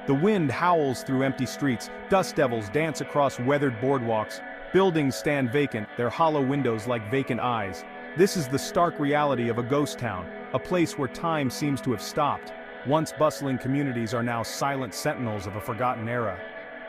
The wind howls through empty streets, dust devils dance across weathered boardwalks, buildings stand vacant, their hollow windows like vacant eyes. This is the stark reality of a ghost town, a place where time seems to have stopped. Once bustling communities are now silent sentinels of a forgotten era.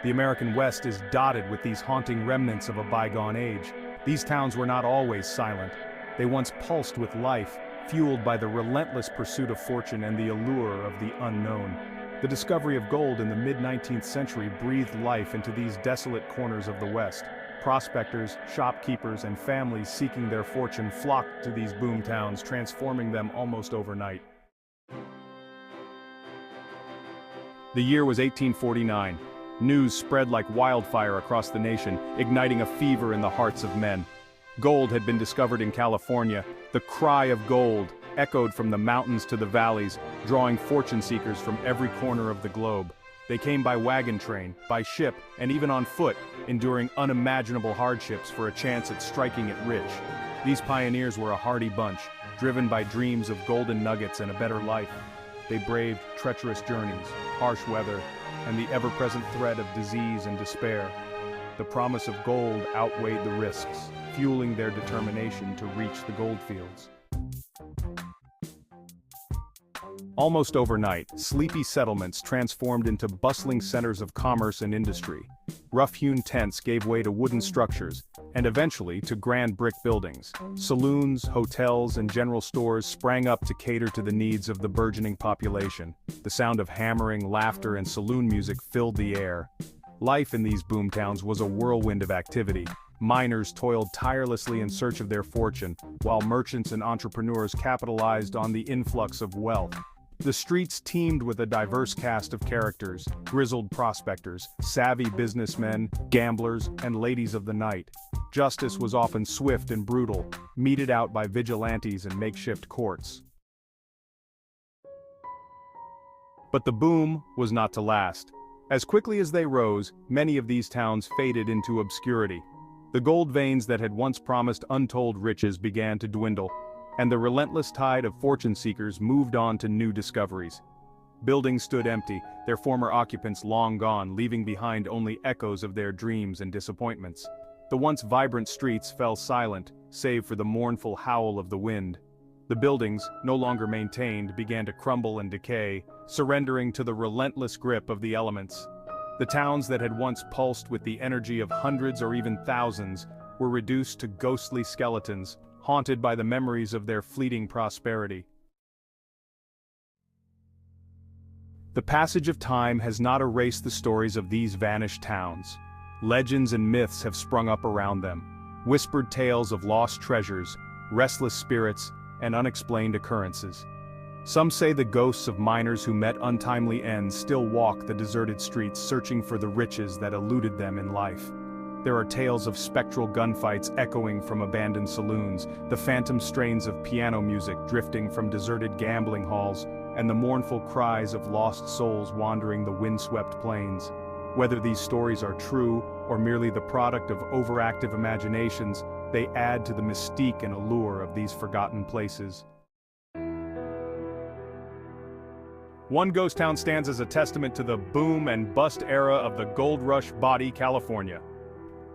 The American West is dotted with these haunting remnants of a bygone age. These towns were not always silent. They once pulsed with life, fueled by the relentless pursuit of fortune and the allure of the unknown. The discovery of gold in the mid-19th century breathed life into these desolate corners of the West. Prospectors, shopkeepers, and families seeking their fortune flocked to these boom towns, transforming them almost overnight. The year was 1849. News spread like wildfire across the nation, igniting a fever in the hearts of men. Gold had been discovered in California. The cry of gold echoed from the mountains to the valleys, drawing fortune seekers from every corner of the globe. They came by wagon train, by ship, and even on foot, enduring unimaginable hardships for a chance at striking it rich. These pioneers were a hardy bunch, driven by dreams of golden nuggets and a better life. They braved treacherous journeys, harsh weather, and the ever-present threat of disease and despair. The promise of gold outweighed the risks, fueling their determination to reach the goldfields. Almost overnight, sleepy settlements transformed into bustling centers of commerce and industry. Rough-hewn tents gave way to wooden structures, and eventually to grand brick buildings. Saloons, hotels, and general stores sprang up to cater to the needs of the burgeoning population. The sound of hammering, laughter, and saloon music filled the air. Life in these boomtowns was a whirlwind of activity. Miners toiled tirelessly in search of their fortune, while merchants and entrepreneurs capitalized on the influx of wealth. The streets teemed with a diverse cast of characters: grizzled prospectors, savvy businessmen, gamblers, and ladies of the night. Justice was often swift and brutal, meted out by vigilantes and makeshift courts. But the boom was not to last. As quickly as they rose, many of these towns faded into obscurity. The gold veins that had once promised untold riches began to dwindle, and the relentless tide of fortune seekers moved on to new discoveries. Buildings stood empty, their former occupants long gone, leaving behind only echoes of their dreams and disappointments. The once vibrant streets fell silent, save for the mournful howl of the wind. The buildings, no longer maintained, began to crumble and decay, surrendering to the relentless grip of the elements. The towns that had once pulsed with the energy of hundreds or even thousands were reduced to ghostly skeletons, haunted by the memories of their fleeting prosperity. The passage of time has not erased the stories of these vanished towns. Legends and myths have sprung up around them, whispered tales of lost treasures, restless spirits, and unexplained occurrences. Some say the ghosts of miners who met untimely ends still walk the deserted streets, searching for the riches that eluded them in life. There are tales of spectral gunfights echoing from abandoned saloons, the phantom strains of piano music drifting from deserted gambling halls, and the mournful cries of lost souls wandering the windswept plains. Whether these stories are true or merely the product of overactive imaginations, they add to the mystique and allure of these forgotten places. One ghost town stands as a testament to the boom and bust era of the gold rush body, California.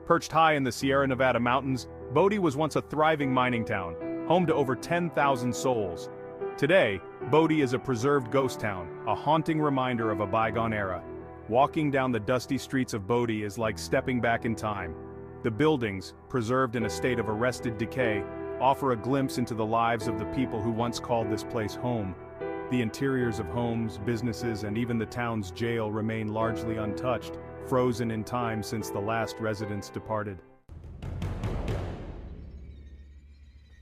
Perched high in the Sierra Nevada mountains, Bodie was once a thriving mining town, home to over 10,000 souls. Today, Bodie is a preserved ghost town, a haunting reminder of a bygone era. Walking down the dusty streets of Bodie is like stepping back in time. The buildings, preserved in a state of arrested decay, offer a glimpse into the lives of the people who once called this place home. The interiors of homes, businesses, and even the town's jail remain largely untouched, frozen in time since the last residents departed.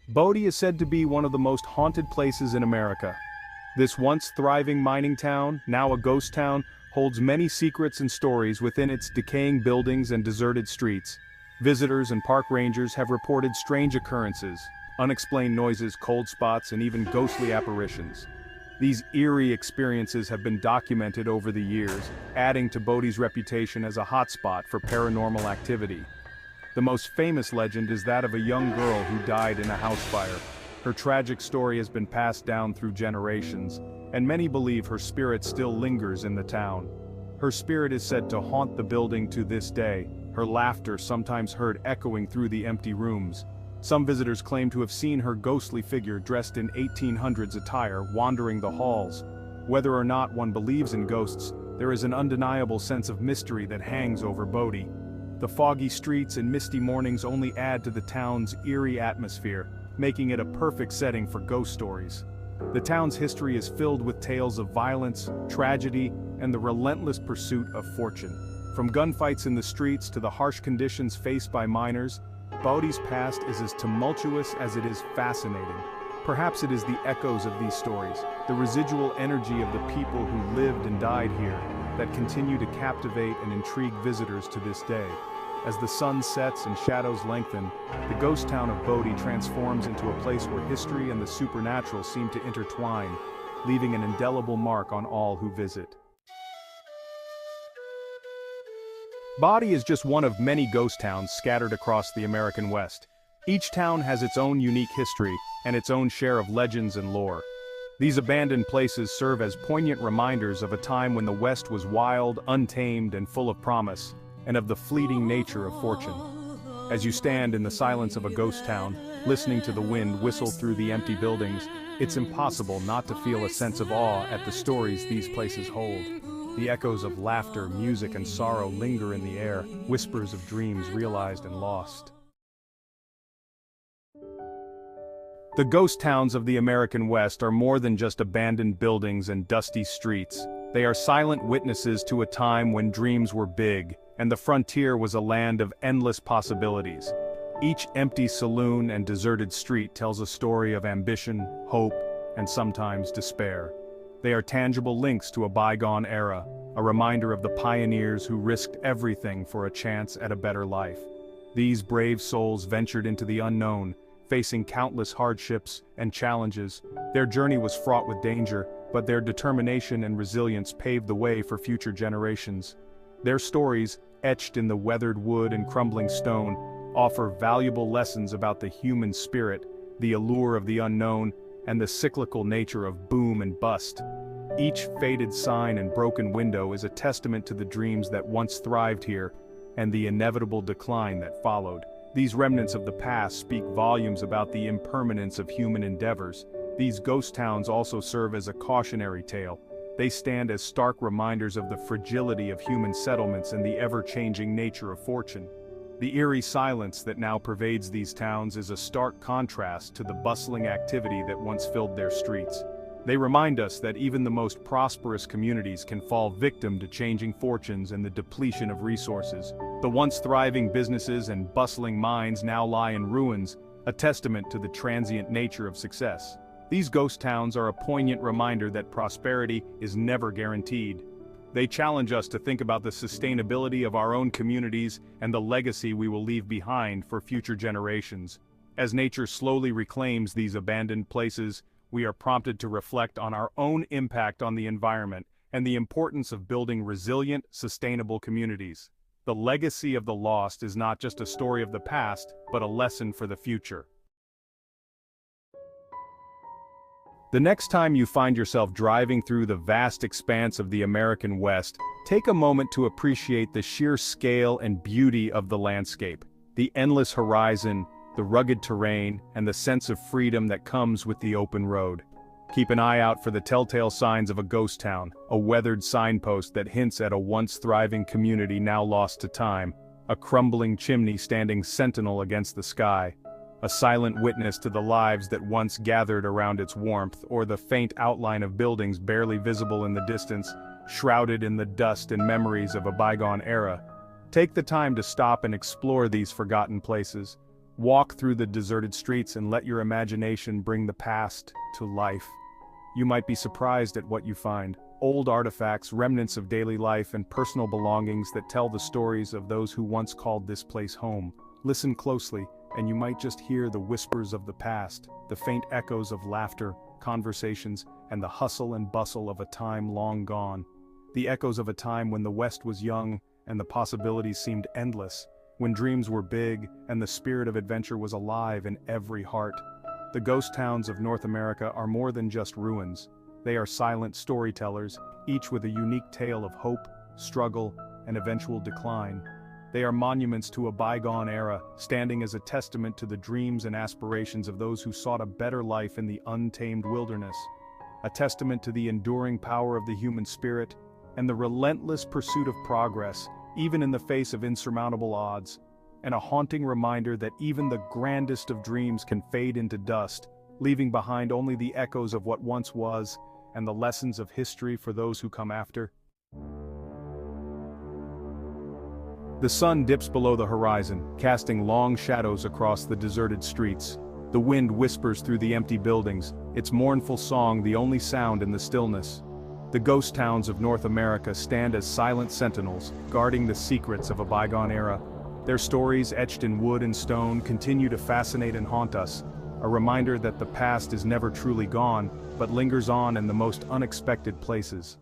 Bodie is said to be one of the most haunted places in America. This once thriving mining town, now a ghost town, holds many secrets and stories within its decaying buildings and deserted streets. Visitors and park rangers have reported strange occurrences, unexplained noises, cold spots, and even ghostly apparitions. These eerie experiences have been documented over the years, adding to Bodie's reputation as a hotspot for paranormal activity. The most famous legend is that of a young girl who died in a house fire. Her tragic story has been passed down through generations, and many believe her spirit still lingers in the town. Her spirit is said to haunt the building to this day, her laughter sometimes heard echoing through the empty rooms. Some visitors claim to have seen her ghostly figure dressed in 1800s attire wandering the halls. Whether or not one believes in ghosts, there is an undeniable sense of mystery that hangs over Bodie. The foggy streets and misty mornings only add to the town's eerie atmosphere, making it a perfect setting for ghost stories. The town's history is filled with tales of violence, tragedy, and the relentless pursuit of fortune. From gunfights in the streets to the harsh conditions faced by miners, Bodie's past is as tumultuous as it is fascinating. Perhaps it is the echoes of these stories, the residual energy of the people who lived and died here, that continue to captivate and intrigue visitors to this day. As the sun sets and shadows lengthen, the ghost town of Bodie transforms into a place where history and the supernatural seem to intertwine, leaving an indelible mark on all who visit. Bodie is just one of many ghost towns scattered across the American West. Each town has its own unique history and its own share of legends and lore. These abandoned places serve as poignant reminders of a time when the West was wild, untamed, and full of promise, and of the fleeting nature of fortune. As you stand in the silence of a ghost town, listening to the wind whistle through the empty buildings, it's impossible not to feel a sense of awe at the stories these places hold. The echoes of laughter, music, and sorrow linger in the air, whispers of dreams realized and lost. The ghost towns of the American West are more than just abandoned buildings and dusty streets. They are silent witnesses to a time when dreams were big, and the frontier was a land of endless possibilities. Each empty saloon and deserted street tells a story of ambition, hope, and sometimes despair. They are tangible links to a bygone era, a reminder of the pioneers who risked everything for a chance at a better life. These brave souls ventured into the unknown, facing countless hardships and challenges. Their journey was fraught with danger, but their determination and resilience paved the way for future generations. Their stories, etched in the weathered wood and crumbling stone, offer valuable lessons about the human spirit, the allure of the unknown, and the cyclical nature of boom and bust. Each faded sign and broken window is a testament to the dreams that once thrived here, and the inevitable decline that followed. These remnants of the past speak volumes about the impermanence of human endeavors. These ghost towns also serve as a cautionary tale. They stand as stark reminders of the fragility of human settlements and the ever-changing nature of fortune. The eerie silence that now pervades these towns is a stark contrast to the bustling activity that once filled their streets. They remind us that even the most prosperous communities can fall victim to changing fortunes and the depletion of resources. The once thriving businesses and bustling mines now lie in ruins, a testament to the transient nature of success. These ghost towns are a poignant reminder that prosperity is never guaranteed. They challenge us to think about the sustainability of our own communities and the legacy we will leave behind for future generations. As nature slowly reclaims these abandoned places, we are prompted to reflect on our own impact on the environment and the importance of building resilient, sustainable communities. The legacy of the lost is not just a story of the past, but a lesson for the future. The next time you find yourself driving through the vast expanse of the American West, take a moment to appreciate the sheer scale and beauty of the landscape, the endless horizon, the rugged terrain, and the sense of freedom that comes with the open road. Keep an eye out for the telltale signs of a ghost town, a weathered signpost that hints at a once thriving community now lost to time, a crumbling chimney standing sentinel against the sky, a silent witness to the lives that once gathered around its warmth, or the faint outline of buildings barely visible in the distance, shrouded in the dust and memories of a bygone era. Take the time to stop and explore these forgotten places. Walk through the deserted streets and let your imagination bring the past to life. You might be surprised at what you find. Old artifacts, remnants of daily life, and personal belongings that tell the stories of those who once called this place home. Listen closely, and you might just hear the whispers of the past, the faint echoes of laughter, conversations, and the hustle and bustle of a time long gone. The echoes of a time when the West was young, and the possibilities seemed endless, when dreams were big, and the spirit of adventure was alive in every heart. The ghost towns of North America are more than just ruins. They are silent storytellers, each with a unique tale of hope, struggle, and eventual decline. They are monuments to a bygone era, standing as a testament to the dreams and aspirations of those who sought a better life in the untamed wilderness. A testament to the enduring power of the human spirit, and the relentless pursuit of progress, even in the face of insurmountable odds. And a haunting reminder that even the grandest of dreams can fade into dust, leaving behind only the echoes of what once was, and the lessons of history for those who come after. The sun dips below the horizon, casting long shadows across the deserted streets. The wind whispers through the empty buildings, its mournful song the only sound in the stillness. The ghost towns of North America stand as silent sentinels, guarding the secrets of a bygone era. Their stories, etched in wood and stone, continue to fascinate and haunt us, a reminder that the past is never truly gone, but lingers on in the most unexpected places.